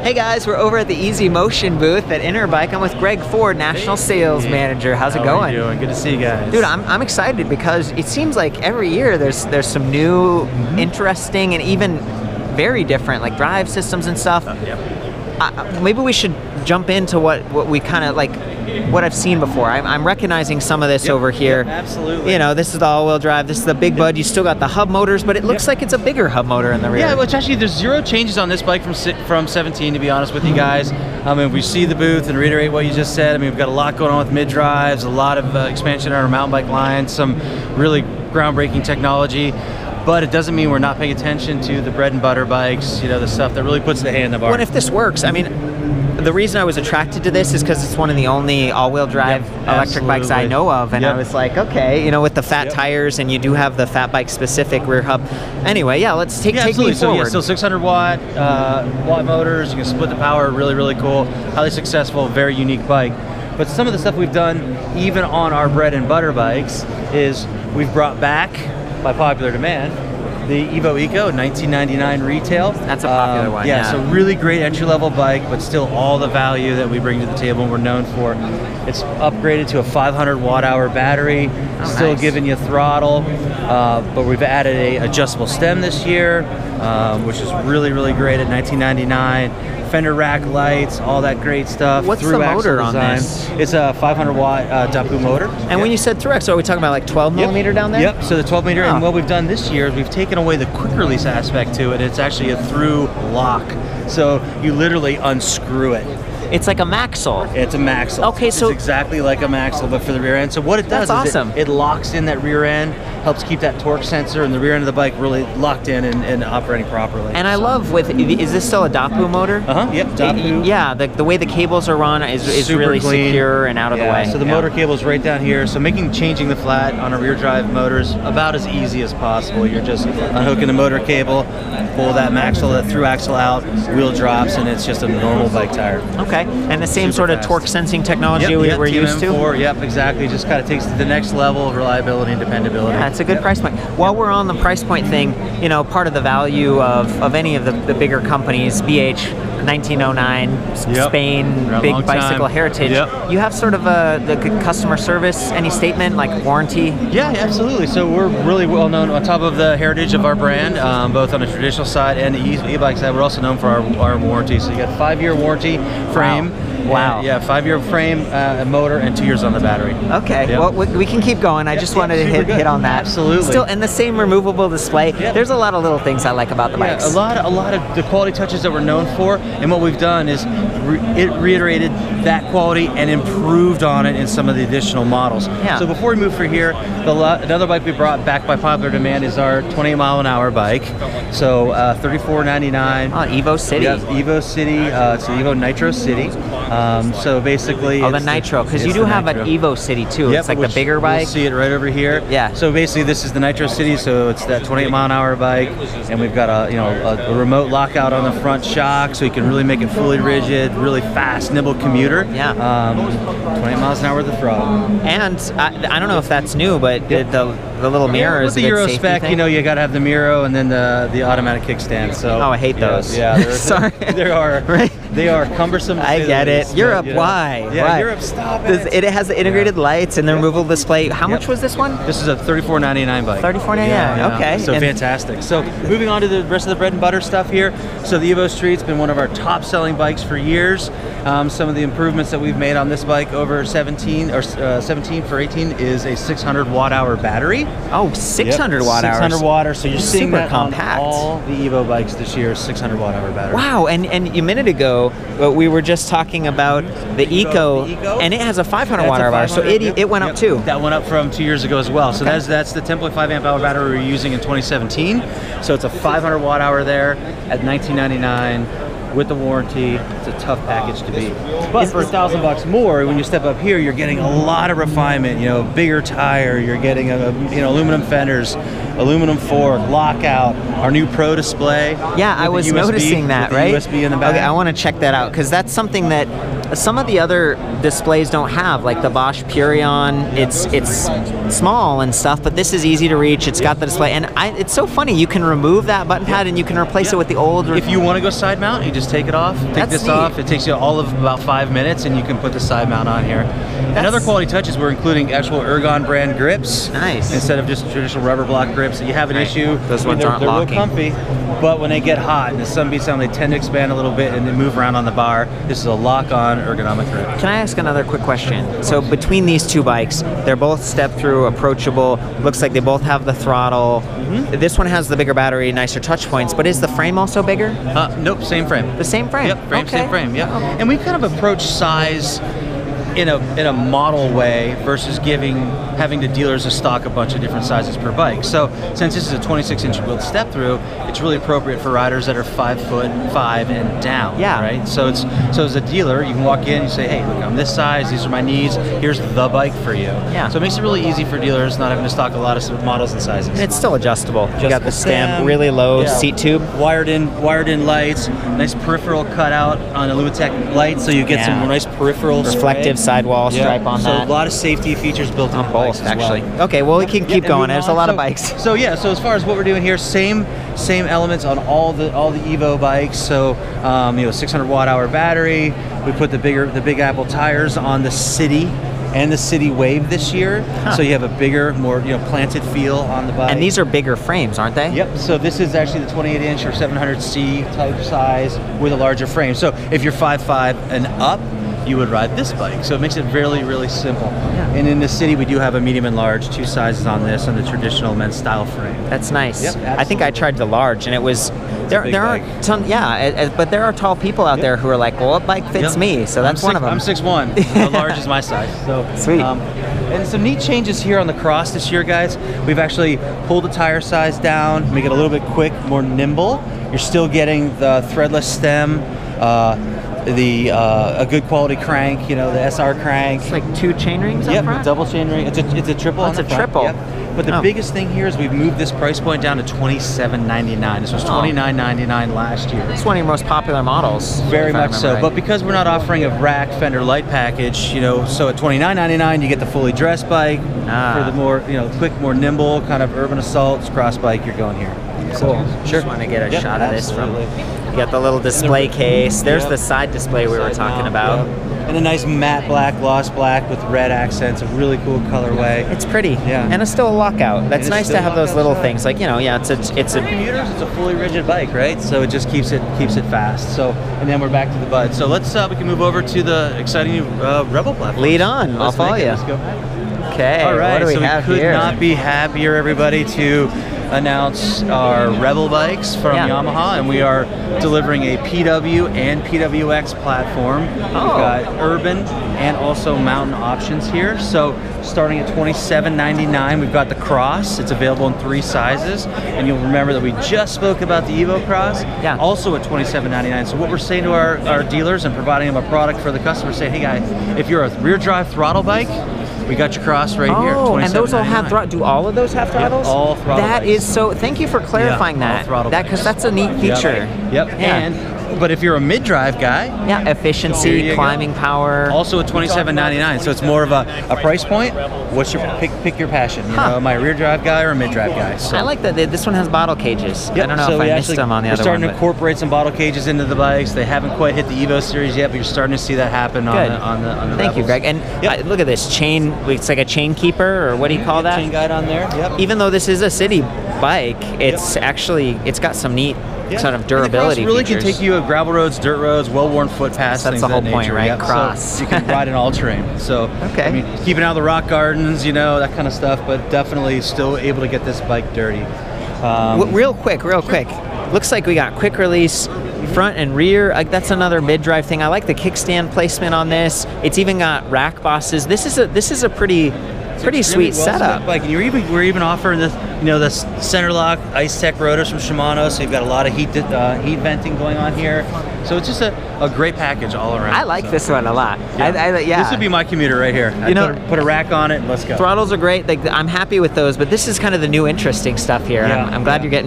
Hey guys, we're over at the Easy Motion booth at Interbike. I'm with Greg Ford, National Sales Manager. How's it going? How are you doing? Good to see you guys. Dude, I'm excited because it seems like every year there's some new, interesting, and even very different like drive systems and stuff. Maybe we should jump into what we kind of like, what I've seen before. I'm recognizing some of this over here. Absolutely. You know, this is the all-wheel drive. This is the Big Bud. You still got the hub motors, but it looks like it's a bigger hub motor in the rear. Yeah, which actually there's zero changes on this bike from 17, to be honest with you guys. I mean, we see the booth and reiterate what you just said. I mean, we've got a lot going on with mid-drives, a lot of expansion on our mountain bike line, some really groundbreaking technology. But it doesn't mean we're not paying attention to the bread and butter bikes, you know, the stuff that really puts the handlebar. Well, if this works, I mean, the reason I was attracted to this is because it's one of the only all-wheel drive electric bikes I know of, and I was like, okay, you know, with the fat tires, and you do have the fat bike specific rear hub. Anyway, yeah, let's take me forward. So still 600 watt motors. You can split the power. Really, really cool. Highly successful. Very unique bike. But some of the stuff we've done, even on our bread and butter bikes, is we've brought back, by popular demand, the Evo Eco, 1999 retail. That's a popular one. Yeah, so really great entry-level bike, but still all the value that we bring to the table and we're known for. It's upgraded to a 500 watt-hour battery, still giving you throttle, but we've added a adjustable stem this year, which is really, really great at 1999. Fender rack lights, all that great stuff. What's the motor on this? It's a 500 watt Pw Motor. And when you said thru-axle, are we talking about like 12 millimeter down there? Yep, so the 12 millimeter, and what we've done this year is we've taken away the quick release aspect to it. It's actually a through lock. So you literally unscrew it. It's like a Maxle. It's a Maxle. Okay, so it's exactly like a Maxle, but for the rear end. So what it does is it locks in that rear end, helps keep that torque sensor and the rear end of the bike really locked in and operating properly. And I love is this still a Pw Motor? Yep, Pw. Yeah, the way the cables are run is really clean. Secure and out of the way. So the motor cable is right down here. So changing the flat on a rear drive motor is about as easy as possible. You're just unhooking the motor cable, pull that Maxle, that through axle out, wheel drops, and it's just a normal bike tire. Okay, and the same sort of torque sensing technology we're used to? Yep, exactly. Just kind of takes it to the next level of reliability and dependability. Yeah, it's a good price point. While we're on the price point thing, you know, part of the value of any of the bigger companies, BH, 1909, Spain, big bicycle heritage, you have sort of the customer service, any statement, like warranty? Yeah, absolutely. So we're really well known on top of the heritage of our brand, both on the traditional side and the e-bike side. We're also known for our warranty. So you got 5-year warranty frame. Wow. Yeah, 5-year frame, motor, and 2 years on the battery. Okay, well, we can keep going. I just wanted to hit on that. Absolutely. Still, and the same removable display. There's a lot of little things I like about the bikes. A lot of the quality touches that we're known for, and what we've done is it reiterated that quality and improved on it in some of the additional models. So before we move through here, another bike we brought back by popular demand is our 28-mile-an-hour bike. So $34.99. Oh, Evo City. Yeah, Evo City. It's the Evo Nitro City. So basically, the Nitro, because you do have an Evo City too. It's like the bigger bike. You'll see it right over here. Yeah. So basically, this is the Nitro City. So it's that 28-mile-an-hour bike, and we've got a remote lockout on the front shock, so you can really make it fully rigid, really fast, nimble commuter. Yeah. 20 miles an hour with the throttle. And I don't know if that's new, but the little mirror is with the Euro spec. Thing. You know, you got to have the Miro and then the automatic kickstand. So I hate those. Yeah. Sorry. They are cumbersome. I get it. Europe, why? Yeah, why? Europe, stop it. It has the integrated lights and the removable display. How much was this one? This is a $34.99 bike. $34.99. Okay. So fantastic. So moving on to the rest of the bread and butter stuff here. So the Evo Street's been one of our top-selling bikes for years. Some of the improvements that we've made on this bike over 17 for 18 is a 600 watt-hour battery. Oh, 600 watt-hours. 600 watt-hour. So you're seeing that compact. On all the Evo bikes this year, 600 watt-hour battery. Wow. And a minute ago, we were just talking about the Eco, and it has a 500 watt-hour battery. So it went up too. That went up from 2 years ago as well. So that's the template 5 amp hour battery we were using in 2017. So it's a 500 watt-hour there at $19.99. With the warranty. It's a tough package to beat. But for $1,000 more, when you step up here, you're getting a lot of refinement. You know, bigger tire. You're getting aluminum fenders, aluminum fork, lockout, our new Pro display. Yeah, I was noticing that. Right. USB in the back. Okay, I want to check that out because that's something that some of the other displays don't have, like the Bosch Purion. It's small and stuff, but this is easy to reach. It's got the display, and it's so funny. You can remove that button pad and you can replace it with the old. If you want to go side mount, you just take it off. Take this off. It takes you all of about 5 minutes, and you can put the side mount on here. Another quality touch is we're including actual Ergon brand grips. Nice. Instead of just traditional rubber block grips. You have an issue. Those ones aren't locking. They're real comfy, but when they get hot and the sun beats down, they tend to expand a little bit and they move around on the bar. This is a lock-on ergonomic grip. Can I ask another quick question? So between these two bikes, they're both step-through, approachable. Looks like they both have the throttle. This one has the bigger battery, nicer touch points, but is the frame also bigger? Nope, same frame. The same frame? Yep, same frame, yep. And we kind of approach size in a model way versus having the dealers stock a bunch of different sizes per bike. So since this is a 26-inch wheeled step through, it's really appropriate for riders that are 5'5" and down. Yeah. Right. So as a dealer, you can walk in, you say, hey, look, I'm this size. These are my needs. Here's the bike for you. Yeah. So it makes it really easy for dealers not having to stock a lot of models and sizes. And it's still adjustable. You got the stem, really low seat tube, wired in lights, nice peripheral cutout on the Lumitec light, so you get some nice peripheral reflective sidewall stripe on that. So a lot of safety features built on both, actually. Okay, well we can keep going. There's a lot of bikes. So so as far as what we're doing here, same elements on all the Evo bikes. So 600 watt-hour battery. We put the Big Apple tires on the City and the City Wave this year, so you have a bigger, more planted feel on the bike. And these are bigger frames, aren't they? Yep. So this is actually the 28-inch or 700C type size with a larger frame. So if you're 5'5" and up, you would ride this bike. So it makes it really, really simple. Yeah. And in the City, we do have a medium and large, 2 sizes on this, on the traditional men's style frame. That's nice. Yep, I think I tried the large, and it was there are but there are tall people out there who are like, well, what bike fits me? So that's one of them. I'm 6'1". The large is my size. So sweet. And some neat changes here on the Cross this year, guys. We've actually pulled the tire size down, make it a little bit quick, more nimble. You're still getting the threadless stem, a good quality crank, the SR crank. It's like 2 chain rings up front? Double chain ring. It's a triple. It's a triple. Yep. But the biggest thing here is we've moved this price point down to $27.99. This was $29.99 last year. It's one of your most popular models. Very much so. Right. But because we're not offering a rack fender light package, so at $29.99 you get the fully dressed bike for the more quick, more nimble kind of urban assault cross bike. You're going here. Cool. Just want to get a shot of this from. You got the little display case. There's the side display we were talking about. And a nice matte black, gloss black with red accents, a really cool colorway. It's pretty, and it's still a lockout. That's nice to have those little things, like it's a commuters. It's a fully rigid bike, right? So it just keeps it fast. So and then we're back to the Bud. So let's we can move over to the exciting new Rebel platform. Lead on, I'll follow you. Let's go. Okay. All right. What do we have could here? not be happier, everybody, to announce our Rebel bikes from Yamaha, and we are delivering a PW and PWX platform. We've got urban and also mountain options here. So starting at $27.99, we've got the Cross. It's available in 3 sizes, and you'll remember that we just spoke about the Evo Cross, also at $27.99. So what we're saying to our dealers and providing them a product for the customer, say, hey guys, if you're a rear drive throttle bike, we got your Cross right here. Oh, and those all have throttles. Do all of those have throttles? Yep, all throttle That is so. Thank you for clarifying that. Because that's a neat feature. Yep. But if you're a mid-drive guy, efficiency, climbing power. Also at $27.99, so it's more of a price point. What's your pick your passion? Am I a rear drive guy or a mid-drive guy? So. I like that this one has bottle cages. Yep. I don't know if I missed them on the other one. We're starting to incorporate some bottle cages into the bikes. They haven't quite hit the Evo series yet, but you're starting to see that happen on the Thank you, Greg. And look at this chain. It's like a chain keeper, or what do you call that? Chain guide on there. Yep. Even though this is a city bike, it's actually got some neat sort of durability really features. Can take you gravel roads, dirt roads, well-worn footpaths. That's the whole point, right? Cross. So you can ride in all terrain. So keeping out of the rock gardens, that kind of stuff, but definitely still able to get this bike dirty. Real quick. Looks like we got quick release front and rear. That's another mid-drive thing. I like the kickstand placement on this. It's even got rack bosses. This is a pretty sweet setup. Bike. And we're even offering this You know, the center lock Ice Tech rotors from Shimano, so you've got a lot of heat venting going on here. So it's just a great package all around. I like this one a lot. Yeah. This would be my commuter right here. You know, put a rack on it and let's go. Throttles are great. Like, I'm happy with those, but this is kind of the new interesting stuff here. Yeah, I'm glad you're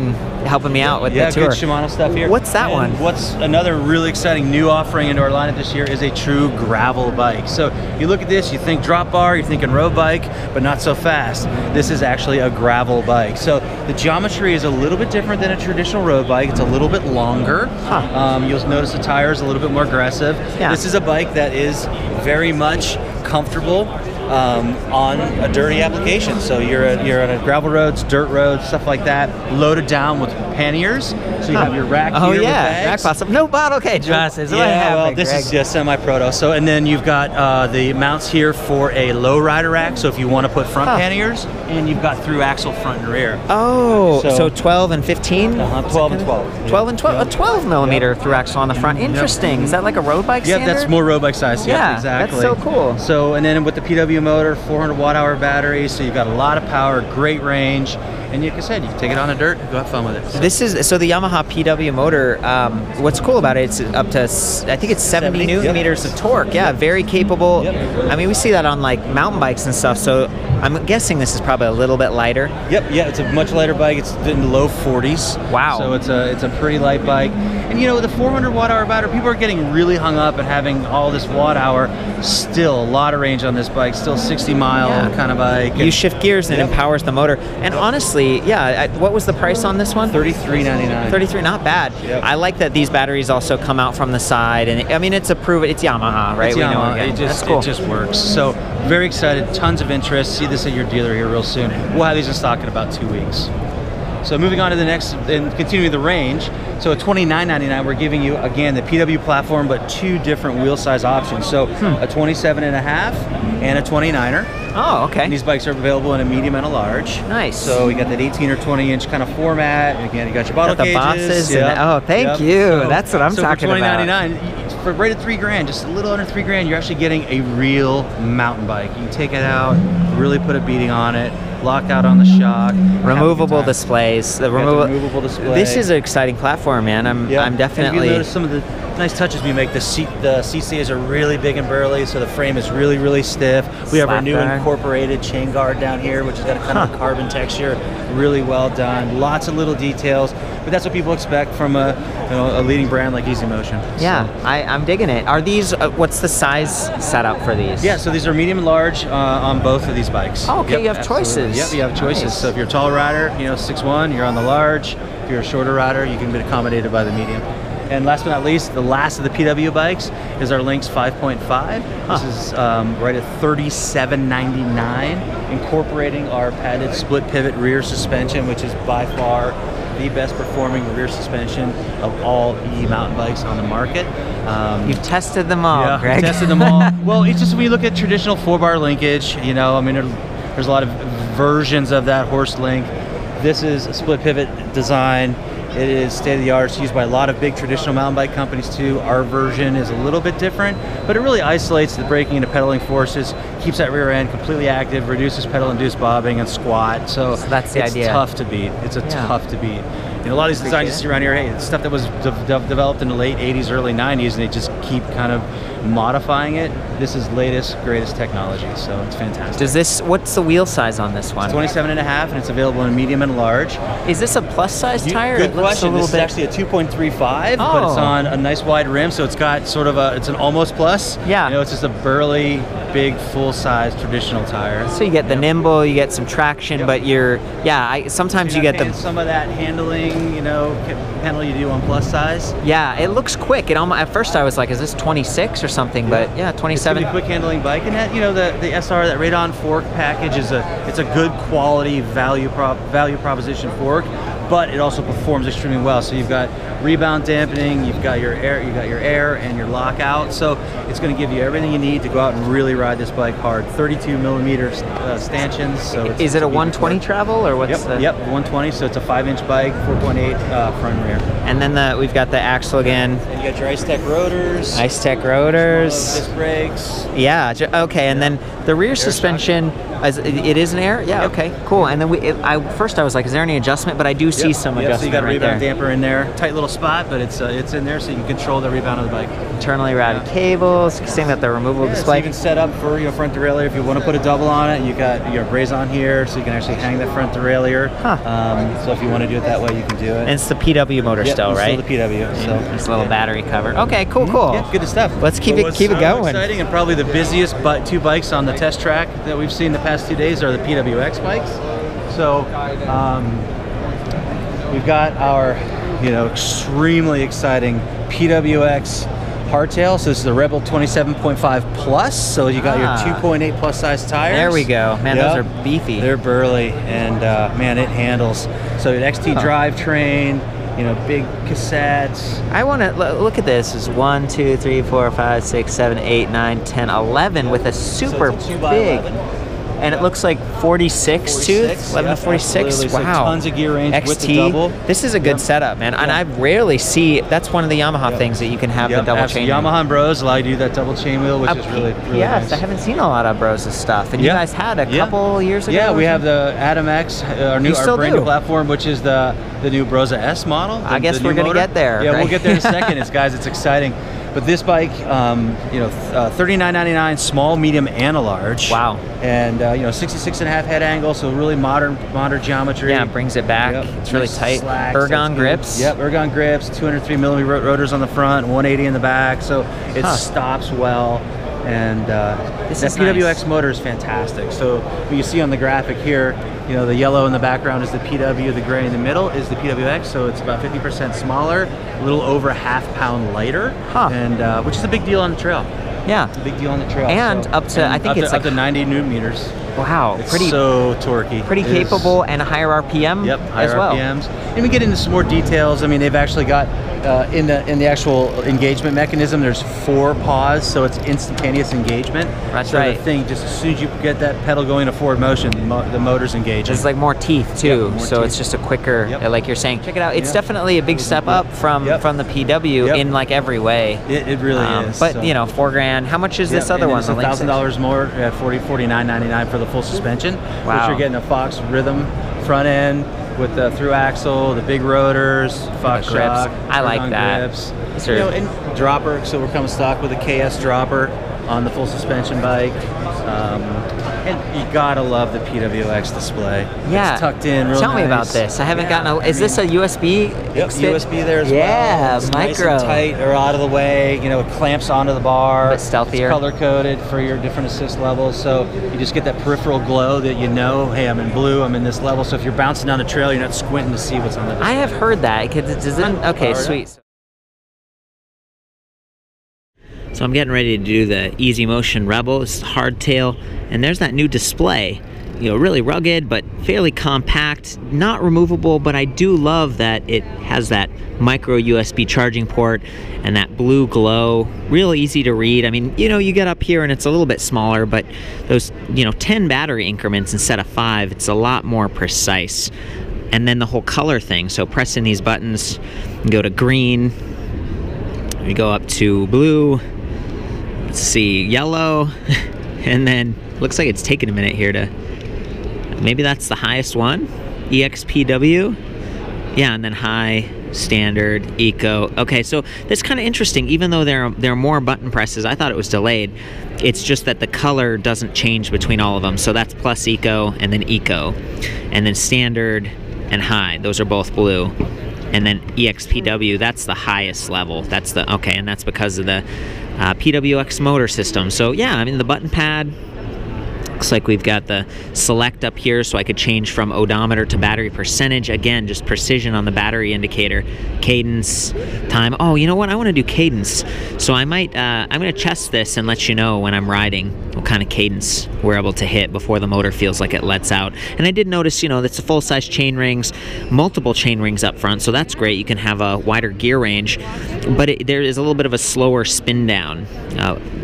helping me out with the tour. Good Shimano stuff here. What's that one? What's another really exciting new offering into our lineup this year is a true gravel bike. So you look at this, you think drop bar, you're thinking road bike, but not so fast. This is actually a gravel bike. So the geometry is a little bit different than a traditional road bike. It's a little bit longer. You'll notice the tires a little bit more aggressive. Yeah. This is a bike that is very much comfortable on a dirty application. So you're on gravel roads, dirt roads, stuff like that, loaded down with panniers. So you have your rack here with bags. Rack no bottle cage. Well, this is just semi-proto. So, and then you've got the mounts here for a lowrider rack. So if you want to put front panniers, and you've got through-axle front and rear. Oh, so 12 and 15? 12 and 12. 12 and 12. A 12 millimeter through-axle on the front. Interesting. Is that like a road bike standard? Yeah, that's more road bike size. Yeah, exactly. that's so cool. So, and then with the PW motor, 400 watt-hour battery, so you've got a lot of power, great range, and like I said, you can take it on the dirt and go have fun with it. So. This is the Yamaha PW motor. What's cool about it? It's up to I think it's 70 newton meters of torque. Yeah, very capable. I mean, we see that on like mountain bikes and stuff. So I'm guessing this is probably a little bit lighter. Yeah, it's a much lighter bike. It's in the low 40s. Wow. So it's a pretty light bike. And you know, with the 400 watt-hour battery, people are getting really hung up and having all this watt-hour. Still a lot of range on this bike. Still 60-mile kind of bike. You shift gears and it empowers the motor. And honestly, what was the price on this one? $33.99. $33, not bad. Yep. I like that these batteries also come out from the side, and I mean, it's Yamaha, right? It's Yamaha. That's cool. It just works. So very excited, tons of interest. See this at your dealer here real soon. We'll have these in stock in about 2 weeks. So moving on to the next, and continuing the range, so at $29.99, we're giving you, again, the PW platform, but 2 different wheel size options. So a 27.5 and a 29er. Oh, okay. And these bikes are available in a medium and a large. Nice. So you got that 18 or 20 inch kind of format. And again, you got your bottle got the cages. bosses. Thank you. So, that's what I'm talking about. So for $29.99, for right at $3,000, just a little under $3,000, you're actually getting a real mountain bike. You can take it out, really put a beating on it, lock out on the shock. Removable displays. Removable display. This is an exciting platform, man. I'm definitely. If you notice some of the nice touches we make, the seat stays are really big and burly, so the frame is really, really stiff. We have our new incorporated chain guard down here, which has got a kind of a carbon texture, really well done. Lots of little details, but that's what people expect from a leading brand like Easy Motion. Yeah, so. I'm digging it. Are these? What's the size setup for these? Yeah, so these are medium and large on both of these bikes. Oh, okay, you have choices. Yep, you have choices. Nice. So if you're a tall rider, 6'1", you're on the large. If you're a shorter rider, you can be accommodated by the medium. And last but not least, the last of the PW bikes is our Lynx 5.5. This is right at $37.99, incorporating our padded split pivot rear suspension, which is by far the best performing rear suspension of all e-mountain bikes on the market. You've tested them all, Greg. We've tested them all. Well, it's just when you look at traditional 4-bar linkage, I mean, there's a lot of versions of that horse link. This is a split pivot design. It is state-of-the-art. It's used by a lot of big traditional mountain bike companies too. Our version is a little bit different, but it really isolates the braking and the pedaling forces, keeps that rear end completely active, reduces pedal-induced bobbing and squat. So that's the idea. It's tough to beat. It's tough to beat. A lot of these designs you see around here, it's stuff that was developed in the late 80s, early 90s, and they just keep kind of modifying it. This is latest, greatest technology, so it's fantastic. What's the wheel size on this one? It's 27.5, and it's available in medium and large. Is this a plus size tire? Good question. This is actually a 2.35, but it's on a nice wide rim, so it's got sort of it's an almost plus. Yeah. It's just a burly, big, full-size traditional tire. So you get the nimble, you get some traction, but sometimes you get some of that handling, handle you do on plus size. Yeah, it looks quick. At first I was like, is this 26 or something? But 27. It's a quick handling bike, and that the SR, that radon fork package it's a good quality value proposition fork. but it also performs extremely well. So you've got rebound dampening, you've got your air, and your lockout. So it's going to give you everything you need to go out and really ride this bike hard. 32 millimeter stanchions. So is it a 120 travel or what's the? Yep, 120. So it's a 5-inch bike, 4.8 front and rear. And then we've got the axle again. And you got your Ice Tech rotors. Ice Tech rotors. Disc brakes. Yeah. Okay. And then the rear suspension. It is an air? Yeah, yep. Okay, cool. And then first I was like, is there any adjustment? But I do see some adjustment. So you got a rebound there. damper in there. Tight little spot, but it's in there so you can control the rebound of the bike. Internally routed cables, saying that the removable display. So you can set up for your front derailleur if you want to put a double on it. You got your Brose on here, so you can actually hang the front derailleur. Huh. So if you want to do it that way, you can do it. And it's the PW motor still, right? Still the PW. So it's a little battery cover. Okay, cool. Yeah, good stuff. Let's keep it going. Exciting and probably the busiest two bikes on the test track that we've seen the past 2 days are the PWX bikes. So we've got our extremely exciting PWX hardtail. So this is the Rebel 27.5 Plus. So you got your 2.8 plus size tires. There we go. Man, those are beefy. They're burly, and man, it handles. So an XT drivetrain, big cassettes. I want to look at this. It's 1, 2, 3, 4, 5, 6, 7, 8, 9, 10, 11 with a super big. And it looks like 46 tooth, 11 to 46. Absolutely. Wow. So tons of gear range XT. with the double. This is a good setup, man. And I rarely see. That's one of the Yamaha things that you can have the double chain. Yamaha and Brose allow you to do that double chain wheel, which is really yes, nice. I haven't seen a lot of Brose's stuff. And you guys had a couple years ago. Yeah, we have the Atom X, our brand new platform, which is the new Brose S model. I guess we're gonna get there. Yeah, right? we'll get there in a second. It's exciting. But this bike, $39.99, small, medium, and a large. Wow. And 66.5 head angle, so really modern geometry. Yeah, it brings it back. Yep. It's really tight. Slacks, ergon grips. Yep, ergon grips. 203 millimeter rotors on the front, 180 in the back, so it stops well. And that PWX motor is fantastic. So what you see on the graphic here, the yellow in the background is the PW, the gray in the middle is the PWX, so it's about 50% smaller, a little over a half-pound lighter, and which is a big deal on the trail. Yeah, it's a big deal on the trail. And up to I think it's up to 90 newton meters. Wow, it's so torquey. Pretty capable and higher RPM. Yep, higher as well. RPMs. And we get into some more details. I mean, they've actually got in the actual engagement mechanism, there's 4 paws, so it's instantaneous engagement. That's so right. The thing, just as soon as you get that pedal going to forward motion, the motor's engaging. There's like more teeth too, so it's just a quicker, like you're saying. Check it out. It's definitely a big step up from the PW in like every way. It really is. But $4 grand. How much is this other one? It's $1,000 more at $49.99 for the full suspension. Wow. Which you're getting a Fox Rhythm front end with the thru-axle, the big rotors, Fox shock. I like that. Grips. And dropper. So we're coming stock with a KS dropper on the full suspension bike. And you gotta love the PWX display. Yeah. It's tucked in real Tell me about nice. this. I haven't gotten a... Is this a USB? Yep, USB there as well. Yeah, it's micro. Nice and tight or out of the way. It clamps onto the bar. But stealthier. It's color-coded for your different assist levels. So you just get that peripheral glow that hey, I'm in blue, I'm in this level. So if you're bouncing down the trail, you're not squinting to see what's on the display. I have heard that. Okay, sweet. So I'm getting ready to do the Easy Motion Rebel. It's hardtail, and there's that new display. Really rugged, but fairly compact, not removable, but I do love that it has that micro USB charging port and that blue glow. Real easy to read. I mean, you get up here and it's a little bit smaller, but those, 10 battery increments instead of 5, it's a lot more precise. And then the whole color thing, so pressing these buttons, you go to green, you go up to blue, let's see, yellow, and then looks like it's taking a minute here to, maybe that's the highest one, EXPW, yeah, and then high, standard, eco. Okay, so that's kind of interesting. Even though there are more button presses, I thought it was delayed. It's just that the color doesn't change between all of them. So that's plus eco, and then standard and high. Those are both blue. And then EXPW, that's the highest level. That's and that's because of the PWX motor system. So yeah, I mean the button pad, Looks like we've got the select up here, so I could change from odometer to battery percentage. Again, just precision on the battery indicator. Cadence, time. Oh, you know what? I want to do cadence. So I might, I'm going to test this and let you know when I'm riding what kind of cadence we're able to hit before the motor feels like it lets out. And I did notice, you know, that's a full-size chain rings, multiple chain rings up front, so that's great. You can have a wider gear range, but there is a little bit of a slower spin down.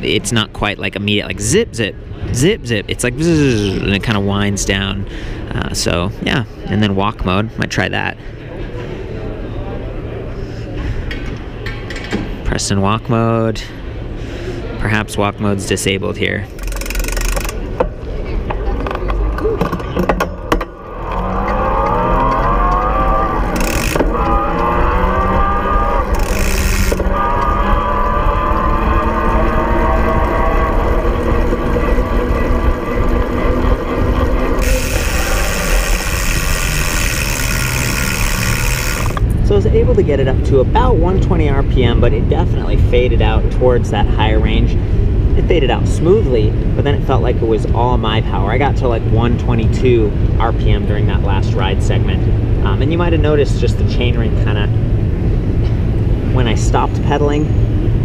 It's not quite like immediate, like zip, zip, zip, zip. It's like zzz, and it kind of winds down. So yeah, and then walk mode, might try that. Press in walk mode. Perhaps walk mode's disabled here. So I was able to get it up to about 120 RPM, but it definitely faded out towards that higher range. It faded out smoothly, but then it felt like it was all my power. I got to like 122 RPM during that last ride segment. And you might have noticed just the chain ring kind of, when I stopped pedaling,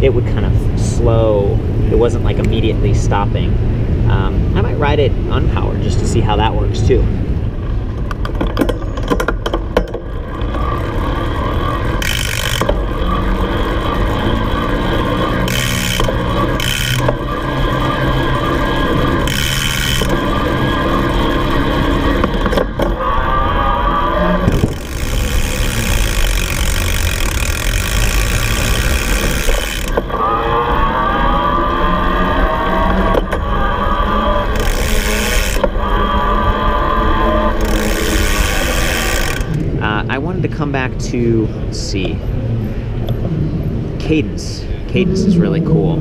it would kind of slow. It wasn't like immediately stopping. I might ride it unpowered just to see how that works too. I wanted to come back to, let's see, cadence. Cadence is really cool.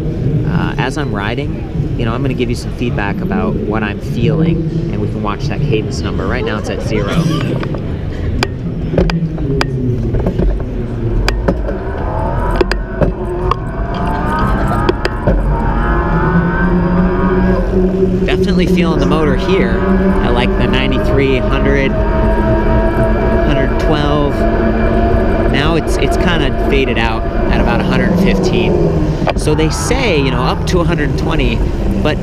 As I'm riding, you know, I'm going to give you some feedback about what I'm feeling, and we can watch that cadence number. Right now it's at 0. Definitely feeling the motor here. I like the 93, 100, 112. Now it's kind of faded out at about 115. So they say, you know, up to 120, but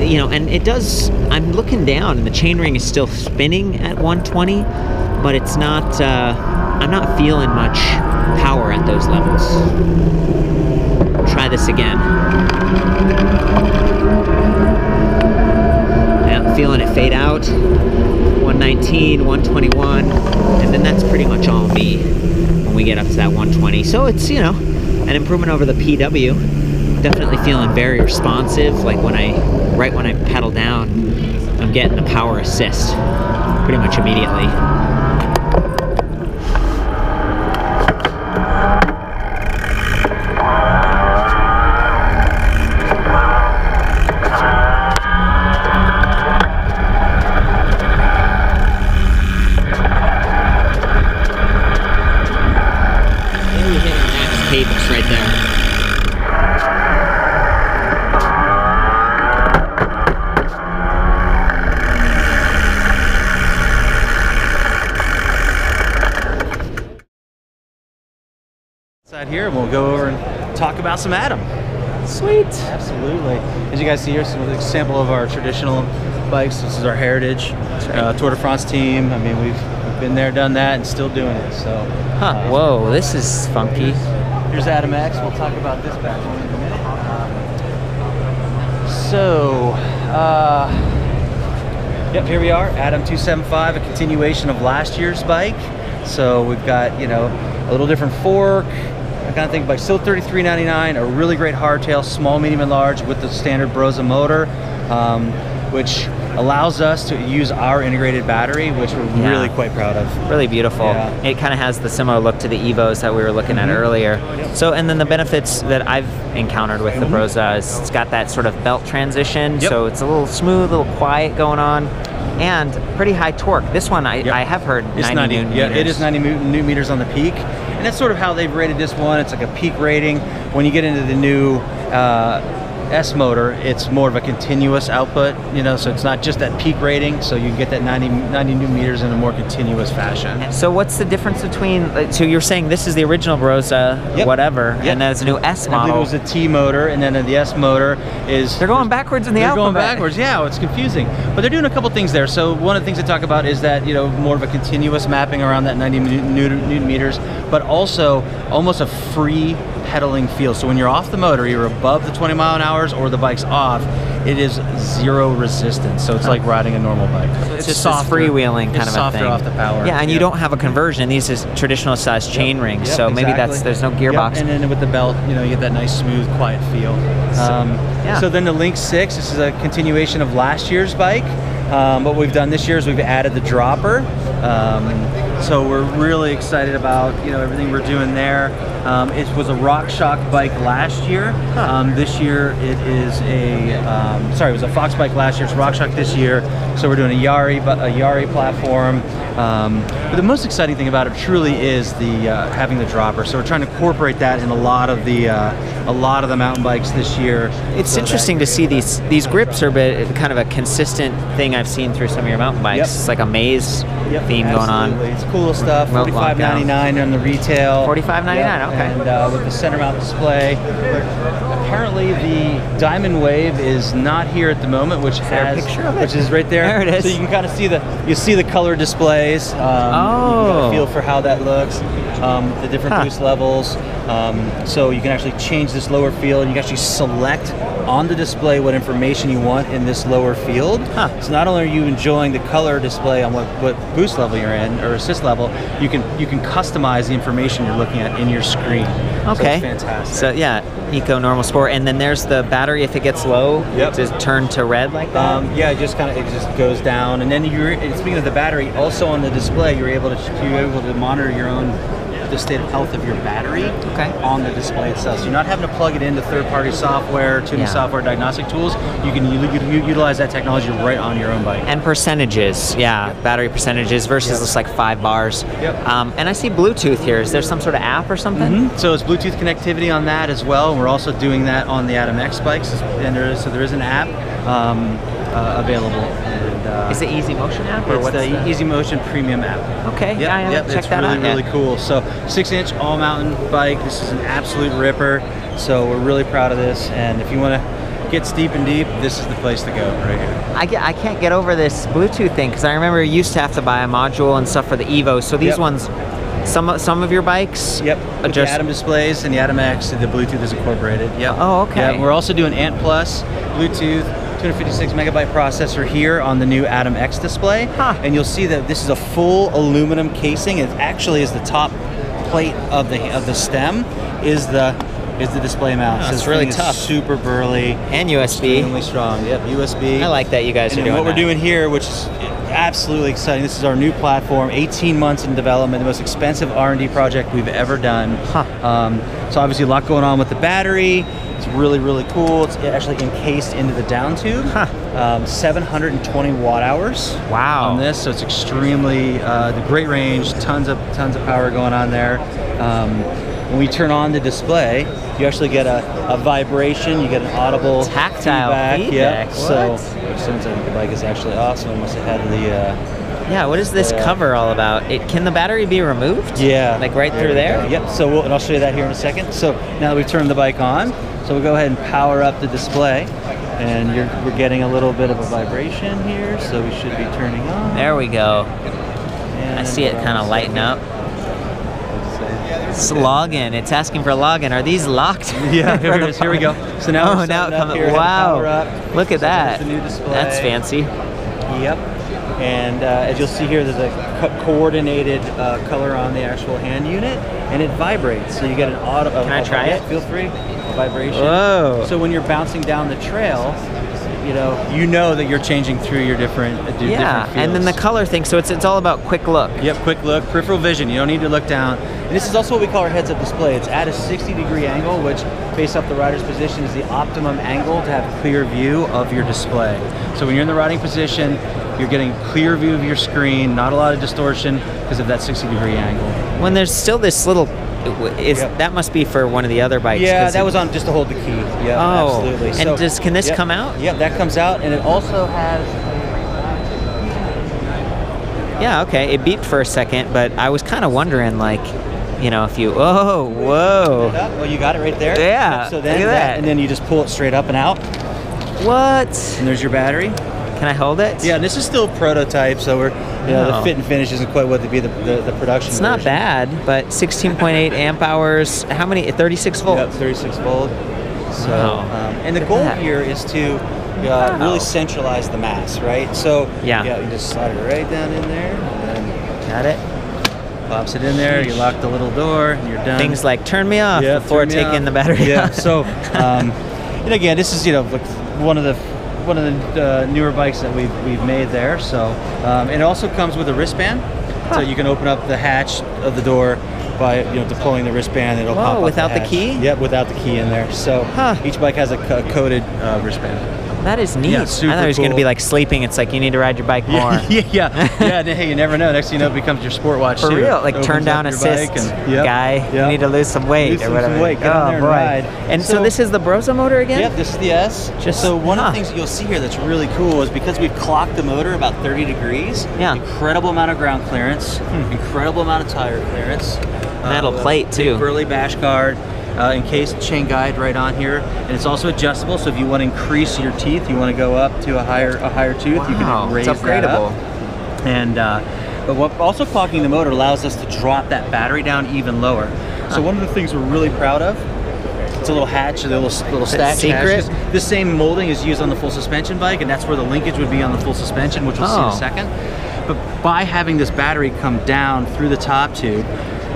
you know, and it does, I'm looking down and the chainring is still spinning at 120, but it's not, I'm not feeling much power at those levels. Try this again. I'm feeling it fade out, 119, 121, and then that's pretty much all me when we get up to that 120. So it's, you know, an improvement over the PW. Definitely feeling very responsive, like when right when I pedal down, I'm getting the power assist pretty much immediately. Cadence right there. Side here, and we'll go over and talk about some Atom. Sweet. Absolutely. As you guys see, here's an example of our traditional bikes. This is our heritage Tour de France team. I mean, we've been there, done that, and still doing it. So. Huh. Whoa, this is funky. Here's Atom X. We'll talk about this bad one in a minute. Yep, here we are, Atom 275, a continuation of last year's bike. So we've got, you know, a little different fork, that kind of thing, but still $33.99, a really great hardtail, small, medium, and large with the standard Barroso motor, which allows us to use our integrated battery, which we're really quite proud of. Really beautiful. Yeah. It kind of has the similar look to the Evos that we were looking at earlier. So, and then the benefits that I've encountered with the Brose is it's got that sort of belt transition, so it's a little smooth, a little quiet going on, and pretty high torque. This one, I have heard it's 90 Newton meters. Yeah, it is 90 Newton meters on the peak, and that's sort of how they've rated this one. It's like a peak rating. When you get into the new S motor, it's more of a continuous output, you know, so it's not just that peak rating, so you get that 90 newton meters in a more continuous fashion. So what's the difference between, so you're saying this is the original Brose, whatever, and there's a new S model. I believe it was a T motor, and then the S motor is... They're going backwards in the alphabet. They're going backwards, yeah, it's confusing. But they're doing a couple things there. So one of the things they talk about is that, you know, more of a continuous mapping around that 90 newton meters, but also almost a free pedaling feel. So when you're off the motor, you're above the 20 mile an hour or the bike's off, it is zero resistance. So it's like riding a normal bike. It's just softer, freewheeling kind of a thing. Softer off the power. Yeah, and you don't have a conversion. These is traditional size chain rings, so maybe there's no gearbox. And then with the belt, you know, you get that nice smooth, quiet feel. So then the Link 6, this is a continuation of last year's bike. What we've done this year is we've added the dropper. So we're really excited about, you know, everything we're doing there. It was a RockShox bike last year. This year it is it was a Fox bike last year. It's RockShox this year. So we're doing a Yari platform. But the most exciting thing about it truly is the having the dropper. So we're trying to incorporate that in a lot of the mountain bikes this year. It's interesting to see these grips are kind of a consistent thing I've seen through some of your mountain bikes. It's like a maze theme going on. It's cool stuff. $45.99 on the retail. $45.99. Okay. And with the center mount display. Apparently the Diamond Wave is not here at the moment, which has a picture of it? Which is right there. There it is. So you can kind of see the color displays. You can get a feel for how that looks. The different boost levels. So you can actually change this lower field, and you can actually select on the display what information you want in this lower field. So not only are you enjoying the color display on what boost level you're in or assist level, you can customize the information you're looking at in your screen. Okay. So it's fantastic. So yeah, Eco, normal, sport, and then there's the battery. If it gets low, does it turn to red like that? Yeah, it just goes down, and then speaking of the battery, also on the display, you're able to monitor the state of health of your battery on the display itself. So you're not having to plug it into third-party software, tuning software, diagnostic tools. You can utilize that technology right on your own bike. And percentages, battery percentages versus just like 5 bars. And I see Bluetooth here. Is there some sort of app or something? So it's Bluetooth connectivity on that as well. We're also doing that on the Atom X bikes, and there is an app available. Is it Easy Motion app? Or it's the Easy Motion Premium app. Okay, check that out. It's really cool. So 6-inch all mountain bike. This is an absolute ripper. So we're really proud of this. And if you want to get steep and deep, this is the place to go right here. I can't get over this Bluetooth thing because I remember you used to have to buy a module and stuff for the Evo. So these ones, some of your bikes, with the Atom displays and the Atom X, the Bluetooth is incorporated. Oh, okay. Yeah, we're also doing Ant Plus Bluetooth. 256 megabyte processor here on the new Atom X display, and you'll see that this is a full aluminum casing. It actually is the top plate of the stem is the display mount. So it's really tough, super burly, and USB. Extremely strong. USB. I like that you guys are doing what we're doing here, which is absolutely exciting. This is our new platform, 18 months in development, the most expensive R&D project we've ever done. So obviously a lot going on with the battery. It's really, really cool. It's actually encased into the down tube. 720 watt hours. Wow. On this, so it's extremely the great range, tons of power going on there. When we turn on the display, you actually get a vibration. You get an audible tactile feedback. So the bike is actually awesome. Almost ahead of the. What is this cover all about? Can the battery be removed? Yeah. Like right through there? Yep. So and I'll show you that here in a second. So now that we've turned the bike on, so we'll go ahead and power up the display, and we're getting a little bit of a vibration here. So we should be turning on. There we go. And I see it kind of lighten up. It's login. It's asking for a login. Are these locked? Yeah, here it is. Here we go. So now now it comes. Wow. Look at that. The new display. That's fancy. Yep. And as you'll see here, there's a coordinated color on the actual hand unit, and it vibrates. So you get an auto. Can I try it? Feel free. A vibration. Whoa. So when you're bouncing down the trail, you know that you're changing through your different fields. And then the color thing. So it's all about quick look. Yep, quick look, peripheral vision. You don't need to look down. And this is also what we call our heads-up display. It's at a 60-degree angle, which, based off the rider's position, is the optimum angle to have a clear view of your display. So when you're in the riding position, you're getting a clear view of your screen, not a lot of distortion because of that 60-degree angle. When there's still this little that must be for one of the other bikes? Yeah, that was on just to hold the key. Yeah, absolutely. And So, can this come out? Yeah, that comes out, and it also has. Yeah, okay. It beeped for a second, but I was kind of wondering, like, you know, if you. Oh, whoa. Well, you got it right there. Yeah. So then look at that. and then you just pull it straight up and out. What? And there's your battery. Can I hold it? Yeah, and this is still prototype, so we're the fit and finish isn't quite what to be the production. It's not bad, but 16.8 amp hours. How many? 36 volt. Yep, 36 volt. So, Wow. and the goal here is to really centralize the mass, right? So you just slide it right down in there, and then got it. Pops it in there. You lock the little door, and you're done. Things like turn me off before taking the battery. Yeah. out. So, and again, this is like one of the newer bikes that we've made there. So, and it also comes with a wristband, so you can open up the hatch of the door by deploying the wristband. It'll pop up without the the hatch. key? Yep, without the key in there. So each bike has a coded wristband. That is neat. Yeah, super I thought it was going to cool. be like sleeping. It's like you need to ride your bike more. Yeah. And hey, you never know. Next thing you know, it becomes your sport watch For too. real, like Opens turn down up your assist bike and, guy. You need to lose some weight Lose or some whatever. weight. Get on there and ride. And so this is the Barroso motor again? Yep, this is the S. So one of the things that you'll see here that's really cool is because we've clocked the motor about 30 degrees. Yeah. Incredible amount of ground clearance. Incredible amount of tire clearance. Metal plate too. Burly bash guard. Encased chain guide right on here, and it's also adjustable. So if you want to increase your teeth, you want to go up to a higher tooth, you can raise it's upgradable. that up. And but what also clocking the motor allows us to drop that battery down even lower. So one of the things we're really proud of, it's a little hatch, a little stack secret. hatch. The same molding is used on the full suspension bike, and that's where the linkage would be on the full suspension, which we'll see in a second. But by having this battery come down through the top tube,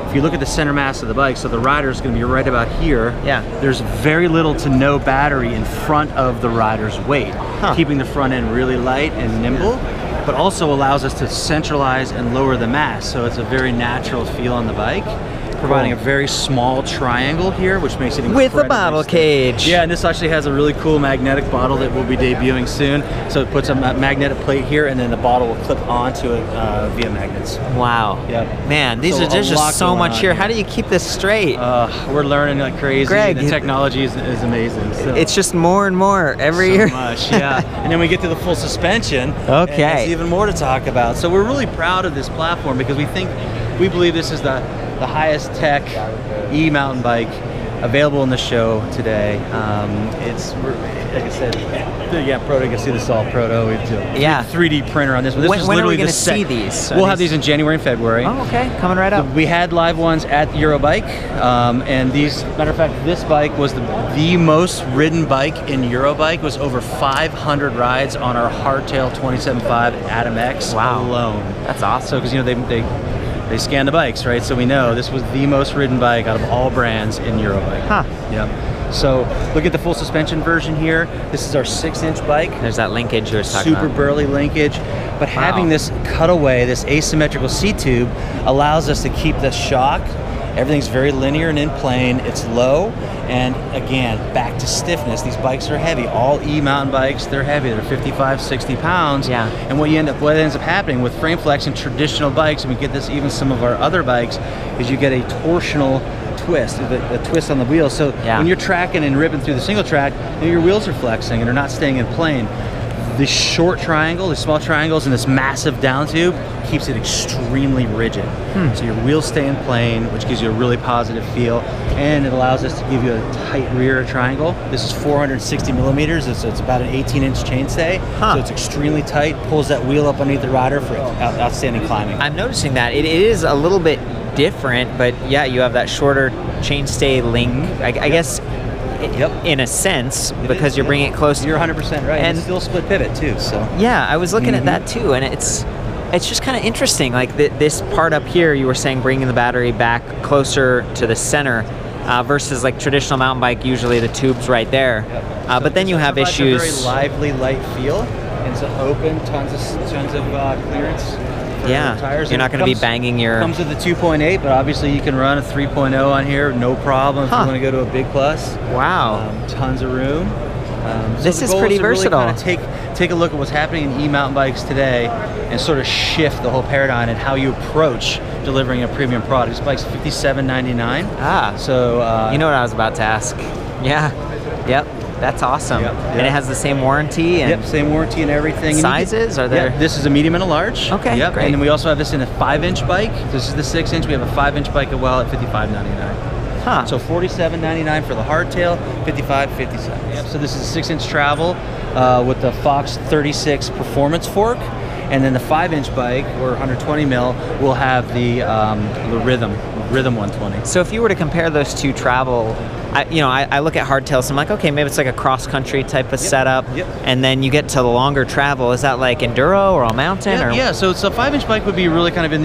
if you look at the center mass of the bike, so the rider is going to be right about here. Yeah. There's very little to no battery in front of the rider's weight, keeping the front end really light and nimble, but also allows us to centralize and lower the mass. So it's a very natural feel on the bike, providing a very small triangle here, which makes it incredibly with a bottle cage. Yeah, and this actually has a really cool magnetic bottle that we'll be debuting soon. So it puts a magnetic plate here, and then the bottle will clip onto it via magnets. Wow. Yep. Man, there's just so much here. How do you keep this straight? We're learning like crazy. Greg, the technology is amazing. So. It's just more and more every year. So much, yeah. And then we get to the full suspension. Okay. And there's even more to talk about. So we're really proud of this platform because we believe this is the highest tech e-mountain bike available in the show today. It's, like I said, proto. You can see this is all proto. We have a 3D printer on this one. When are we going to see these? We'll have these in January and February. Oh, okay. Coming right up. We had live ones at Gyro Bike, and these, matter of fact, this bike was the most ridden bike in Gyro Bike. It was over 500 rides on our hardtail 27.5 Atom X alone. That's awesome. So, because they scan the bikes, right? So we know this was the most ridden bike out of all brands in Gyro Bike. Yep. So look at the full suspension version here. This is our 6-inch bike. There's that linkage you were talking about. Super burly linkage. But having this cutaway, this asymmetrical seat tube, allows us to keep the shock. Everything's very linear and in plane. It's low. And again, back to stiffness. These bikes are heavy. All e-mountain bikes, they're heavy. They're 55, 60 pounds. Yeah. And what ends up happening with frame flex and traditional bikes, and we get this even some of our other bikes, is you get a torsional twist, the twist on the wheel. So when you're tracking and ripping through the single track, your wheels are flexing and they're not staying in plane. This short triangle, these small triangles, and this massive down tube keeps it extremely rigid. So your wheels stay in plane, which gives you a really positive feel, and it allows us to give you a tight rear triangle. This is 460 millimeters, so it's about an 18-inch chainstay, so it's extremely tight, pulls that wheel up underneath the rider for outstanding climbing. I'm noticing that. It is a little bit different, but yeah, you have that shorter chainstay link. I guess in a sense, because you're bringing it close. You're 100% right. And it's still split pivot too. So yeah, I was looking at that too, and it's just kind of interesting. Like this part up here, you were saying bringing the battery back closer to the center, versus like traditional mountain bike. Usually the tube's right there, so but then you have issues. A very lively, light feel, and it's open, tons of clearance. Tires. You're not going to be banging your... Comes with a 2.8, but obviously you can run a 3.0 on here, no problem if you want to go to a big plus. Wow. Tons of room. This is pretty versatile. Really kind of take a look at what's happening in e-mountain bikes today and sort of shift the whole paradigm and how you approach delivering a premium product. This bike's $57.99. Ah, so you know what I was about to ask. Yeah, yep, that's awesome. Yep. And it has the same warranty? And yep, same warranty and everything. Sizes, are there? Yeah, this is a medium and a large. Okay, yep. great. And then we also have this in a 5-inch bike. This is the 6-inch. We have a 5-inch bike as well at $55.99. Huh. So $47.99 for the hardtail, $55.57. Yep. So this is a 6-inch travel with the Fox 36 performance fork, and then the 5-inch bike, or 120 mil, will have the Rhythm 120. So if you were to compare those two travel, I look at hardtails and I'm like, okay, maybe it's like a cross-country type of setup, and then you get to the longer travel. Is that like enduro or all mountain? Yeah, so it's a 5-inch bike would be really kind of in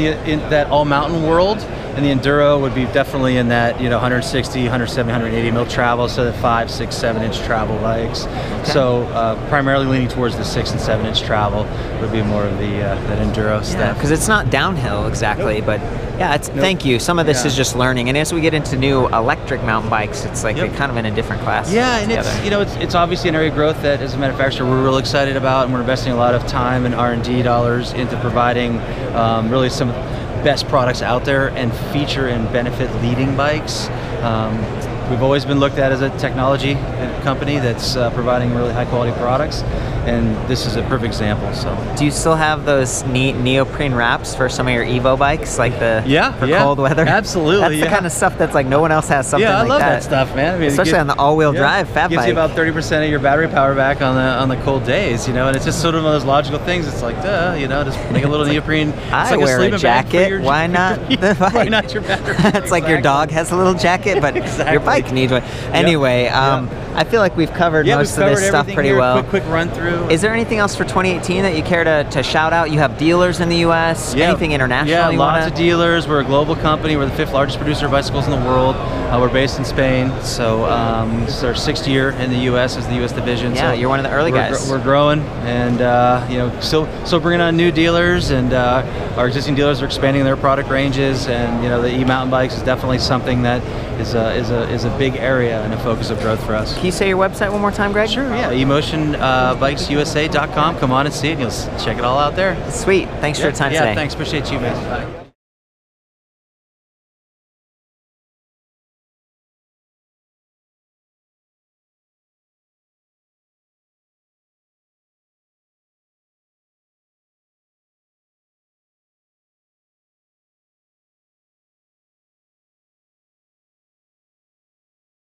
that all mountain world. And the enduro would be definitely in that 160, 170, 180 mil travel, so the 5, 6, 7-inch travel bikes. Okay. So primarily leaning towards the 6 and 7-inch travel would be more of the that enduro stuff. Because it's not downhill exactly, but yeah, it's thank you. Some of this is just learning, and as we get into new electric mountain bikes, it's like they're kind of in a different class. Yeah, and it's obviously an area of growth that as a manufacturer we're real excited about, and we're investing a lot of time and R&D dollars into providing really some of the best products out there and feature and benefit leading bikes. We've always been looked at as a technology company that's providing really high quality products, and this is a perfect example. So, do you still have those neat neoprene wraps for some of your Evo bikes, like the for cold weather? Absolutely, that's the kind of stuff that's like no one else has something like that. Yeah, I love that stuff, man. I mean, especially on the all-wheel drive fat bike. Gives you about 30% of your battery power back on the cold days, and it's just sort of one of those logical things. It's like, just make a little neopren. I like wear a jacket. Why not the bike? Why not your battery? It's like your dog has a little jacket, but your bike needs one. Anyway, I feel like we've covered most of this stuff pretty well. Quick run through. Is there anything else for 2018 that you care to shout out? You have dealers in the U.S. Anything international? Yeah, lots of dealers. We're a global company. We're the 5th largest producer of bicycles in the world. We're based in Spain, so this is our 6th year in the U.S. as the U.S. division. Yeah, so you're one of the early guys. We're growing, and still bringing on new dealers, and our existing dealers are expanding their product ranges, and the e-mountain bikes is definitely something that is a big area and a focus of growth for us. Can you say your website one more time, Greg? Sure, yeah, emotionbikesusa.com. Come on and see it. You'll check it all out there. Sweet. Thanks for your time today. Yeah, thanks. Appreciate you, man. Bye.